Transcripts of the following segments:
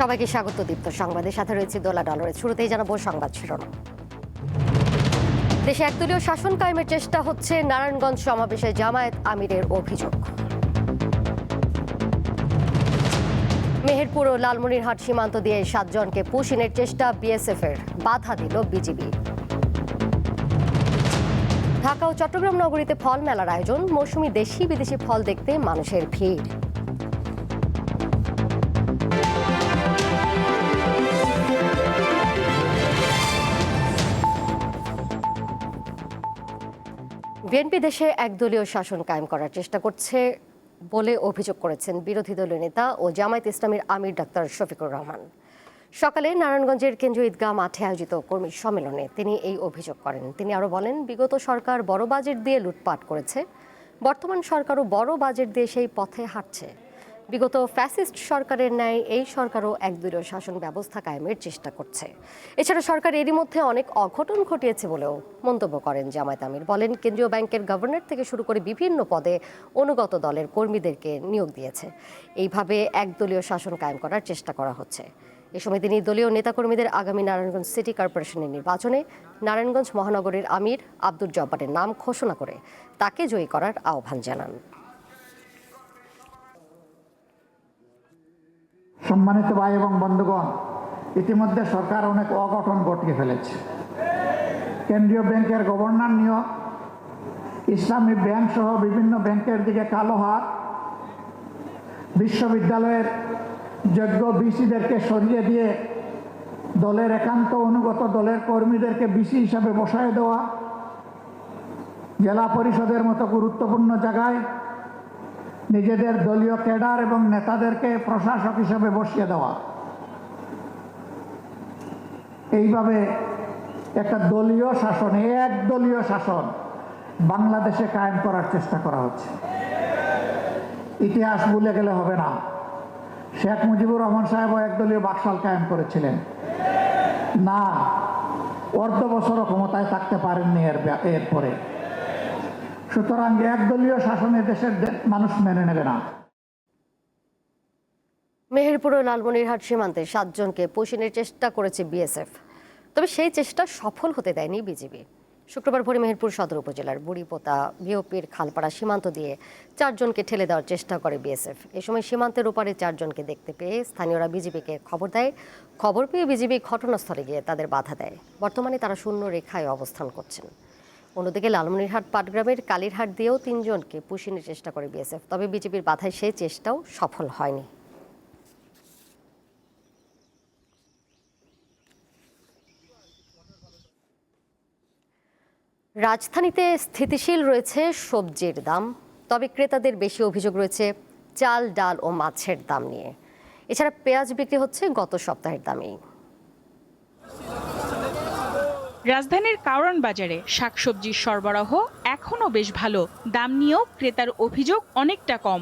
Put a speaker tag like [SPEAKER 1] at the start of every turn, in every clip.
[SPEAKER 1] সবাইকে স্বাগত দীপ্ত সংবাদের সাথে রয়েছে দোলা ডলারের। শুরুতেই জানাবো সংবাদ শিরোনাম। দেশে একদলীয় শাসন কায়েমের চেষ্টা হচ্ছে, নারায়ণগঞ্জ সমাবেশে জামায়াত আমিরের অভিযোগ। মেহেরপুর ও লালমনিরহাট সীমান্ত দিয়ে 7 জনকে পুশিনের চেষ্টা বিএসএফের, বাধা দিল বিজিবি। ঢাকা ও চট্টগ্রাম নগরীতে ফল মেলার আয়োজন, মৌসুমী দেশি বিদেশি ফল দেখতে মানুষের ভিড়। বিএনপি দেশে একদলীয় শাসন কায়েম করার চেষ্টা করছে বলে অভিযোগ করেছেন বিরোধী দলীয় নেতা ও জামায়াত ইসলামীর আমির ডাক্তার শফিকুর রহমান। সকালে নারায়ণগঞ্জের কেন্দ্রীয় ঈদগাহ মাঠে আয়োজিত কর্মী সম্মেলনে তিনি এই অভিযোগ করেন। তিনি আরও বলেন, বিগত সরকার বড় বাজেট দিয়ে লুটপাট করেছে, বর্তমান সরকারও বড় বাজেট দিয়ে সেই পথে হাঁটছে। বিগত ফ্যাসিস্ট সরকারের ন্যায় এই সরকারও একদলীয় শাসন ব্যবস্থা কায়েমের চেষ্টা করছে। এছাড়া সরকার এরই মধ্যে অনেক অঘটন ঘটিয়েছে বলেও মন্তব্য করেন জামায়াত আমির। বলেন, কেন্দ্রীয় ব্যাংকের গভর্নর থেকে শুরু করে বিভিন্ন পদে অনুগত দলের কর্মীদেরকে নিয়োগ দিয়েছে। এইভাবে একদলীয় শাসন কায়েম করার চেষ্টা করা হচ্ছে। এ সময় তিনি দলীয় নেতাকর্মীদের আগামী নারায়ণগঞ্জ সিটি কর্পোরেশনের নির্বাচনে নারায়ণগঞ্জ মহানগরের আমির আব্দুল জব্বারের নাম ঘোষণা করে তাকে জয়ী করার আহ্বান জানান।
[SPEAKER 2] সম্মানিত ভাই এবং বন্ধুগণ, ইতিমধ্যে সরকার অনেক অঘটন ঘটিয়ে ফেলেছে। কেন্দ্রীয় ব্যাংকের গভর্নর নিয়োগ, ইসলামী ব্যাংক সহ বিভিন্ন ব্যাংকের দিকে কালো হাত, বিশ্ববিদ্যালয়ের যোগ্য বিসিদেরকে সরিয়ে দিয়ে দলের একান্ত অনুগত দলের কর্মীদেরকে বিসি হিসাবে বসায় দেওয়া, জেলা পরিষদের মতো গুরুত্বপূর্ণ জায়গায় নিজেদের দলীয় ক্যাডার এবং নেতাদেরকে প্রশাসক হিসেবে বসিয়ে দেওয়া, এইভাবে একটা দলীয় শাসন, একদলীয় শাসন বাংলাদেশে কায়েম করার চেষ্টা করা হচ্ছে। ইতিহাস ভুলে গেলে হবে না, শেখ মুজিবুর রহমান সাহেবও একদলীয় বাকশাল কায়েম করেছিলেন না, অর্ধ বছরও ক্ষমতায় থাকতে পারেননি এরপরে। সুতরাং একদলীয় শাসনে দেশের মানুষ মেনে নেবে না।
[SPEAKER 1] মেহেরপুর ও লালমনিরহাট সীমান্তে 7 জনকে পুশিনের চেষ্টা করেছে বিএসএফ, তবে সেই চেষ্টা সফল হতে দেয়নি বিজিবি। শুক্রবার ভোরে মেহেরপুর সদর উপজেলার বুড়িপোতা বিওপির খালপাড়া সীমান্ত দিয়ে 4 জনকে ঠেলে দেওয়ার চেষ্টা করে বিএসএফ। এ সময় সীমান্তের ওপারে 4 জনকে দেখতে পেয়ে স্থানীয়রা বিজিবিকে খবর দেয়। খবর পেয়ে বিজিবি ঘটনাস্থলে গিয়ে তাদের বাধা দেয়। বর্তমানে তারা শূন্য রেখায় অবস্থান করছেন। অন্যদিকে লালমনিরহাট পাটগ্রামের কালীরহাট দিয়েও 3 জনকে পুশিনের চেষ্টা করে বিএসএফ, তবে বিজিবির বাধায় সেই চেষ্টাও সফল হয়নি। রাজধানীতে স্থিতিশীল রয়েছে সবজির দাম, তবে ক্রেতাদের বেশি অভিযোগ রয়েছে চাল, ডাল ও মাছের দাম নিয়ে। এছাড়া পেঁয়াজ বিক্রি হচ্ছে গত সপ্তাহের দামেই।
[SPEAKER 3] রাজধানীর কারওয়ান বাজারে শাকসবজির সরবরাহ এখনও বেশ ভালো, দাম নিয়েও ক্রেতার অভিযোগ অনেকটা কম।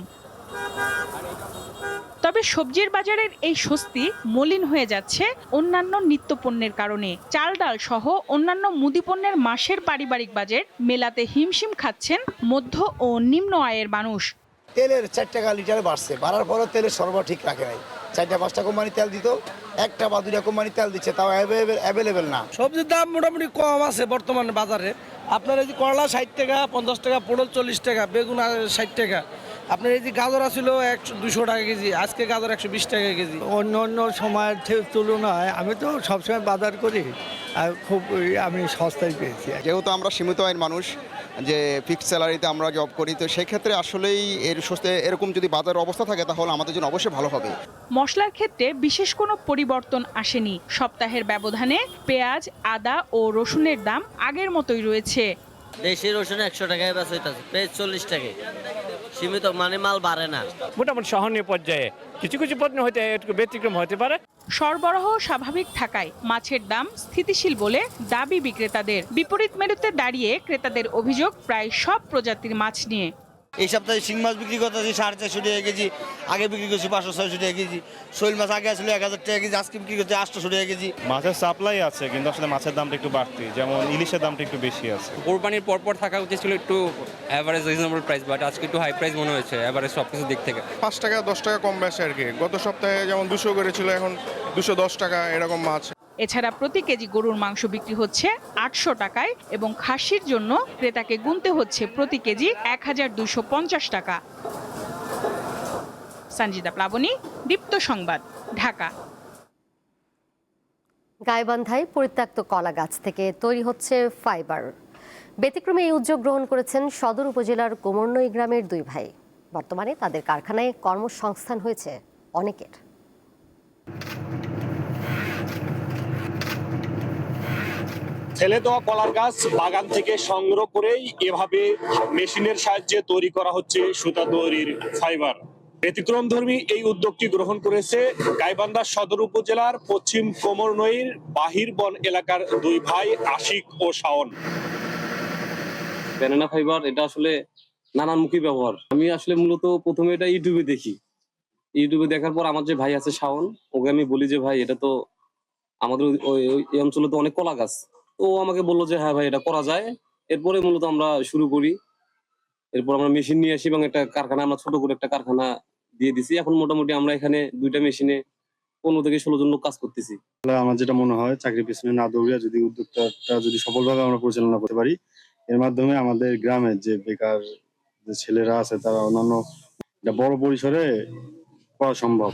[SPEAKER 3] তবে সবজির বাজারের এই স্বস্তি মলিন হয়ে যাচ্ছে অন্যান্য নিত্যপণ্যের কারণে। চাল, ডাল সহ অন্যান্য মুদিপণ্যের মাসের পারিবারিক বাজেট মেলাতে হিমশিম খাচ্ছেন মধ্য ও নিম্ন আয়ের মানুষ।
[SPEAKER 4] তেলের 4 টাকা লিটারে বাড়ছে, বাড়ার পরও তেলের সরবরাহ ঠিক রাখে নাই। 4-5টা কোম্পানি তেল দিত, 1 বা 2টা কোম্পানি তেল দিচ্ছে, তাও অ্যাভেলেবেল না।
[SPEAKER 5] সবজির দাম মোটামুটি কম আছে বর্তমানে বাজারে। আপনার এই যে করলা 60 টাকা, 50 টাকা, পটল 40 টাকা, বেগুন 60 টাকা। আপনার এই যে গাজর ছিল 200 টাকা কেজি, আজকে গাজর 120 টাকা কেজি।
[SPEAKER 6] অন্য অন্য সময়ের তুলনায় আমি তো সবসময় বাজার করি, আর খুব আমি সস্তায় পেয়েছি।
[SPEAKER 7] যেহেতু আমরা সীমিত আয়ের মানুষ, যে ফিক্সড স্যালারিতে আমরা জব করি, তো সেক্ষেত্রে আসলেই এরকম যদি বাজার অবস্থা থাকে তাহলে আমাদের জন্য অবশ্যই ভালো হবে।
[SPEAKER 3] মশলার ক্ষেত্রে বিশেষ কোনো পরিবর্তন আসেনি। সপ্তাহের ব্যবধানে পেঁয়াজ, আদা ও রসুনের দাম আগের মতোই রয়েছে।
[SPEAKER 8] দেশি রসুন 100 টাকায় বেচা হইতাছে, পেঁয়াজ 40 টাকায়। সীমিত মানে মাল বাড়ে না,
[SPEAKER 9] মোটামুটি সহনীয় পর্যায়ে। কিছু কিছু পণ্য হয়তো একটু ব্যতিক্রম হতে পারে।
[SPEAKER 3] সরবরাহ স্বাভাবিক থাকায় মাছের দাম স্থিতিশীল বলে দাবি বিক্রেতাদের। বিপরীত মেরুতে দাঁড়িয়ে ক্রেতাদের অভিযোগ প্রায় সব প্রজাতির মাছ নিয়ে।
[SPEAKER 4] এই সপ্তাহে শিং মাছ বিক্রি করতেছি 450 টাকা কেজি, আগে বিক্রি করছি 500-600 টাকা কেজি। শৈল মাছ আগে আসলে 1000 টাকা কেজি, আজকে বিক্রি করছি 800 টাকা কেজি।
[SPEAKER 10] মাছের সাপ্লাই আছে, কিন্তু আসলে মাছের দামটা একটু বাড়তি, যেমন ইলিশের দামটা একটু বেশি আছে।
[SPEAKER 11] কোরবানির পরপর থাকা উচিত ছিল একটু অ্যাভারেজ রিজনেবল প্রাইস, বাট আজকে একটু হাই প্রাইস মনে হয়েছে অ্যাভারেজ সব কিছু দিক থেকে।
[SPEAKER 10] 5 টাকা 10 টাকা কম বেশি আর কি। গত সপ্তাহে যেমন 200 করে ছিল, এখন 210 টাকা এরকম মাছ।
[SPEAKER 3] এছাড়া প্রতি কেজি গরুর মাংস বিক্রি হচ্ছে 800 টাকায় এবং খাসির জন্য ক্রেতাকে গুনতে হচ্ছে প্রতি কেজি 1250 টাকা। সঞ্জিদা প্লাবনী, দীপ্ত সংবাদ, ঢাকা।
[SPEAKER 1] গাইবান্ধায় পরিত্যক্ত কলা গাছ থেকে তৈরি হচ্ছে ফাইবার। ব্যতিক্রমে এই উদ্যোগ গ্রহণ করেছেন সদর উপজেলার কোমরনই গ্রামের 2 ভাই। বর্তমানে তাদের কারখানায় কর্মসংস্থান হয়েছে অনেকের।
[SPEAKER 12] ফেলে দেওয়া কলার গাছ বাগান থেকে সংগ্রহ করেই এভাবে মেশিনের সাহায্যে তৈরি করা হচ্ছে সুতা তৈরির ফাইবার। ব্যতিক্রমধর্মী এই উদ্যোগটি গ্রহণ করেছে গাইবান্ধা সদর উপজেলার পশ্চিম কোমরনইর বাহির বন এলাকার 2 ভাই আশিক ও শাওন।
[SPEAKER 11] ব্যানানা ফাইবার এটা আসলে নানানমুখী ব্যবহার। আমি আসলে মূলত প্রথমে এটা ইউটিউবে দেখি, ইউটিউবে দেখার পর আমার যে ভাই আছে শাওন, ওকে আমি বলি যে ভাই এটা তো আমাদের এই অঞ্চলে তো অনেক কলা গাছ। তো ও আমাকে বললো যে হ্যাঁ ভাই এটা করা যায়। এরপরে মূলত আমরা শুরু করি, এরপর আমরা মেশিন নিয়ে আসি এবং একটা কারখানা, আমরা ছোট করে একটা কারখানা দিয়ে দিছি। এখন মোটামুটি আমরা এখানে 2টা মেশিনে 15 থেকে 16 জন লোক কাজ করতেছি।
[SPEAKER 10] আমার যেটা মনে হয়, চাকরির পিছনে না দৌড়িয়ে যদি উদ্যোক্তাটা যদি সফলভাবে আমরা পরিচালনা করতে পারি, এর মাধ্যমে আমাদের গ্রামের যে বেকার যে ছেলেরা আছে তারা অন্যান্য বড় পরিসরে করা সম্ভব।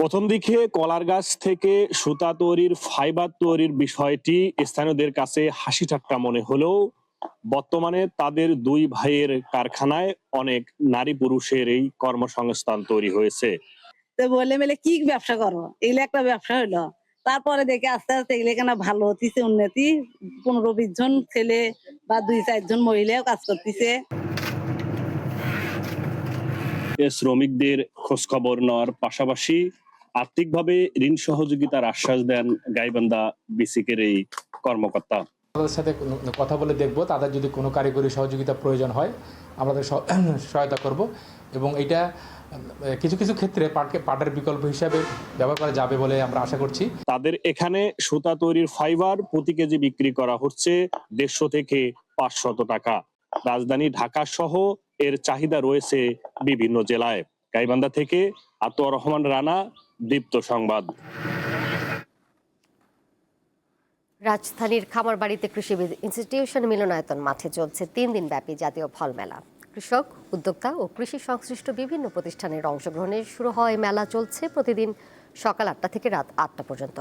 [SPEAKER 12] প্রথম দিকে কলার গাছ থেকে সুতা তৈরির ফাইবার তৈরির বিষয়টি স্থানীয়দের কাছে হাসি ঠাট্টা মনে হলেও বর্তমানে তাদের 2 ভাইয়ের কারখানায় অনেক নারী পুরুষের এই কর্মসংস্থান তৈরি হয়েছে।
[SPEAKER 13] বলে মেলে কি ব্যবসা করো, এগুলো একটা ব্যবসা হইলো। তারপরে দেখে আস্তে আস্তে এগুলো কেন ভালো হচ্ছে, উন্নতি। 15-20 জন ছেলে বা 2-4 জন মহিলাও কাজ করতেছে।
[SPEAKER 12] শ্রমিকদের খোঁজ খবর নেওয়ার পাশাপাশি আর্থিকভাবে ঋণ সহযোগিতার আশ্বাস দেন গাইবান্ধা বিসিকের এই কর্মকর্তা।
[SPEAKER 14] তাদের সাথে কথা বলে দেখব, তাদের যদি কোনো কারিগরি সহযোগিতা প্রয়োজন হয় আমরা সহায়তা করব এবং এটা কিছু কিছু ক্ষেত্রে পাটের বিকল্প হিসাবে ব্যবহার করা যাবে বলে আমরা আশা করছি।
[SPEAKER 12] তাদের এখানে সুতা তৈরির ফাইবার প্রতি কেজি বিক্রি করা হচ্ছে 150 থেকে 500 টাকা। রাজধানী ঢাকা সহ এর চাহিদা রয়েছে বিভিন্ন জেলায়। গাইবান্ধা থেকে আতোয়ার রহমান রানা, দীপ্ত সংবাদ।
[SPEAKER 1] রাজধানীর খামারবাড়িতে কৃষিবিদ ইনস্টিটিউশন মিলনায়তন মাঠে চলছে 3 দিন ব্যাপী জাতীয় ফল মেলা। কৃষক, উদ্যোক্তা ও কৃষি সংশ্লিষ্ট বিভিন্ন প্রতিষ্ঠানের অংশগ্রহণে শুরু হয় মেলা। চলছে প্রতিদিন সকাল 8টা থেকে রাত 8টা পর্যন্ত।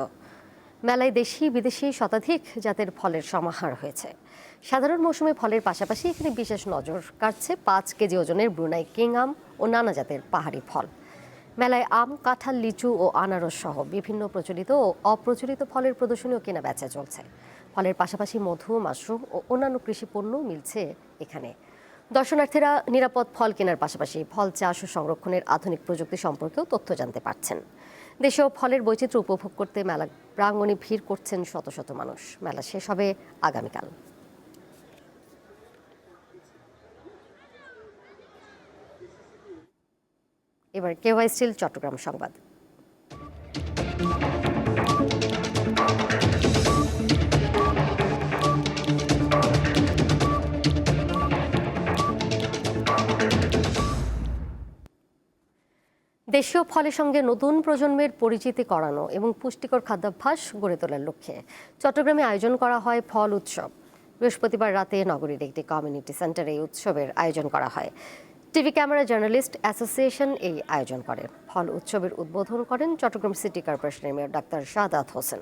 [SPEAKER 1] মেলায় দেশি বিদেশি শতাধিক জাতের ফলের সমাহার হয়েছে। সাধারণ মৌসুমে ফলের পাশাপাশি এখানে বিশেষ নজর কাটছে 5 কেজি ওজনের ব্রুনাই কিং আম ও নানা জাতের পাহাড়ি ফল। মেলায় আম, কাঁঠাল, লিচু ও আনারস সহ বিভিন্ন প্রচলিত ও অপ্রচলিত ফলের প্রদর্শনী ও কেনা বেচা চলছে। ফলের পাশাপাশি মধু, মাশরুম ও অন্যান্য কৃষি পণ্য মিলছে এখানে। দর্শনার্থীরা নিরাপদ ফল কেনার পাশাপাশি ফল চাষ ও সংরক্ষণের আধুনিক প্রযুক্তি সম্পর্কেও তথ্য জানতে পারছেন। দেশেও ফলের বৈচিত্র্য উপভোগ করতে মেলা প্রাঙ্গণে ভিড় করছেন শত শত মানুষ। মেলা শেষ হবে আগামীকাল। এবার কেওয়াই স্টিল চট্টগ্রাম সংবাদ। দেশীয় ফলের সঙ্গে নতুন প্রজন্মের পরিচিতি করানো এবং পুষ্টিকর খাদ্যাভ্যাস গড়ে তোলার লক্ষ্যে চট্টগ্রামে আয়োজন করা হয় ফল উৎসব। বৃহস্পতিবার রাতে নগরীর একটি কমিউনিটি সেন্টারে এই উৎসবের আয়োজন করা হয়। টিভি ক্যামেরা জার্নালিস্ট অ্যাসোসিয়েশন এই আয়োজন করে। ফল উৎসবের উদ্বোধন করেন চট্টগ্রাম সিটি কর্পোরেশনের মেয়র ডাক্তার শাহাদাত হোসেন।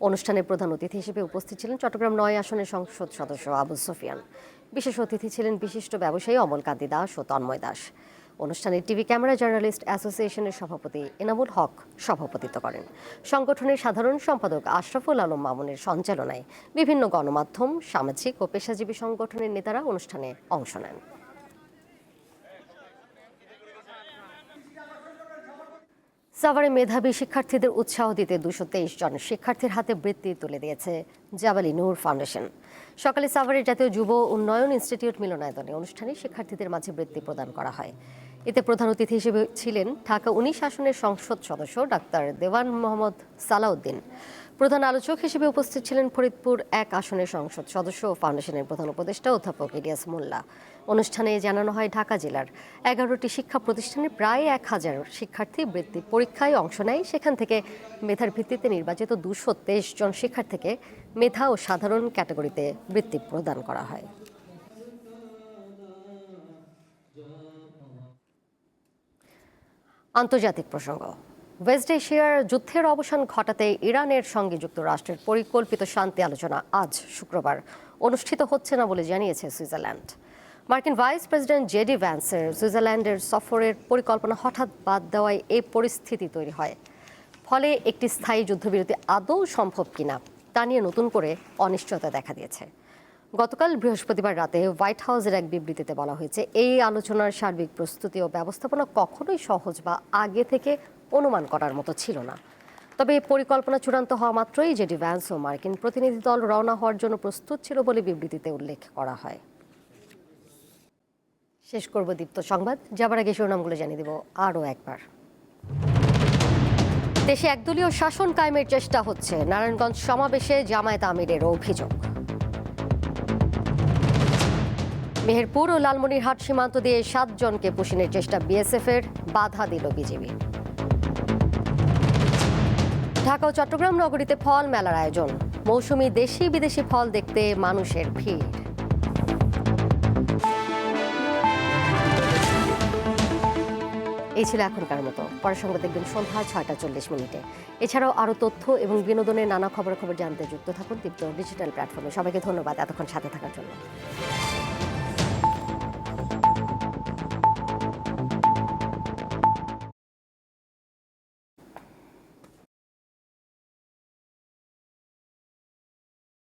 [SPEAKER 1] অনুষ্ঠানে প্রধান অতিথি হিসেবে উপস্থিত ছিলেন চট্টগ্রাম 9 আসনের সংসদ সদস্য আবু সুফিয়ান। বিশেষ অতিথি ছিলেন বিশিষ্ট ব্যবসায়ী অমল কান্তি দাস ও তন্ময় দাস। অনুষ্ঠানে টিভি ক্যামেরা জার্নালিস্ট অ্যাসোসিয়েশনের সভাপতি এনামুল হক সভাপতিত্ব করেন। সংগঠনের সাধারণ সম্পাদক আশরাফুল আলম মামুনের সঞ্চালনায় বিভিন্ন গণমাধ্যম, সামাজিক ও পেশাজীবী সংগঠনের নেতারা অনুষ্ঠানে অংশ নেন। সাভারে মেধাবী শিক্ষার্থীদের উৎসাহ দিতে 223 জন শিক্ষার্থীর হাতে বৃত্তি তুলে দিয়েছে জাবালি নূর ফাউন্ডেশন। সকালে সাভারের জাতীয় যুব উন্নয়ন ইনস্টিটিউট মিলনায়তনে অনুষ্ঠানে শিক্ষার্থীদের মাঝে বৃত্তি প্রদান করা হয়। এতে প্রধান অতিথি হিসেবে ছিলেন ঢাকা 19 আসনের সংসদ সদস্য ডাক্তার দেওয়ান মোহাম্মদ সালাউদ্দিন। প্রধান আলোচক হিসেবে উপস্থিত ছিলেন ফরিদপুর 1 আসনের সংসদ সদস্য ও ফাউন্ডেশনের প্রধান উপদেষ্টা অধ্যাপক ইলিয়াস মোল্লা। অনুষ্ঠানে জানানো হয় ঢাকা জেলার 11টি শিক্ষা প্রতিষ্ঠানের প্রায় 1000 শিক্ষার্থী বৃত্তি পরীক্ষায় অংশ নেয়। সেখান থেকে মেধার ভিত্তিতে নির্বাচিত 223 জন শিক্ষার্থীকে মেধা ও সাধারণ ক্যাটাগরিতে বৃত্তি প্রদান করা হয়। আন্তর্জাতিক প্রসঙ্গ। ওয়েস্ট এশিয়ার যুদ্ধের অবসান ঘটাতে ইরানের সঙ্গে যুক্তরাষ্ট্রের পরিকল্পিত শান্তি আলোচনা আজ শুক্রবার অনুষ্ঠিত হচ্ছে না বলে জানিয়েছে সুইজারল্যান্ড। মার্কিন ভাইস প্রেসিডেন্ট জেডি ভ্যান্সের সুইজারল্যান্ডের সফরের পরিকল্পনা হঠাৎ বাদ দেওয়ায় এই পরিস্থিতি তৈরি হয়। ফলে একটি স্থায়ী যুদ্ধবিরতি আদৌ সম্ভব কিনা তা নিয়ে নতুন করে অনিশ্চয়তা দেখা দিয়েছে। গতকাল বৃহস্পতিবার রাতে হোয়াইট হাউসের এক বিবৃতিতে বলা হয়েছে, এই আলোচনার সার্বিক প্রস্তুতি ও ব্যবস্থাপনা কখনোই সহজ বা আগে থেকে অনুমান করার মতো ছিল না। তবে পরিকল্পনা চূড়ান্ত হওয়া মাত্রই জেডি ভ্যান্স ও মার্কিন প্রতিনিধি দল রওনা হওয়ার জন্য প্রস্তুত ছিল বলে বিবৃতিতে উল্লেখ করা হয়। শেষ করব দীপ্ত সংবাদ, যাবার আগে শিরোনামগুলো জানিয়ে দেব আরও একবার। দেশে একদলীয় শাসন কায়েমের চেষ্টা হচ্ছে, নারায়ণগঞ্জ সমাবেশে জামায়াত আমিরের অভিযোগ। মেহেরপুর ও লালমনিরহাট সীমান্ত দিয়ে 7 জনকে পুশিনের চেষ্টা বিএসএফের, বাধা দিল বিজিবি। ঢাকা ও চট্টগ্রাম নগরীতে ফল মেলার আয়োজন, মৌসুমি দেশি বিদেশি ফল দেখতে মানুষের ভিড়। এই ছিল এখনকার মতো। পরের সঙ্গে দেখবেন সন্ধ্যা 6টা 40 এছাড়াও আরও তথ্য এবং বিনোদনের নানা খবর জানতে যুক্ত থাকুন দীপ্ত ডিজিটাল প্ল্যাটফর্মে। সবাইকে ধন্যবাদ এতক্ষণ সাথে থাকার জন্য।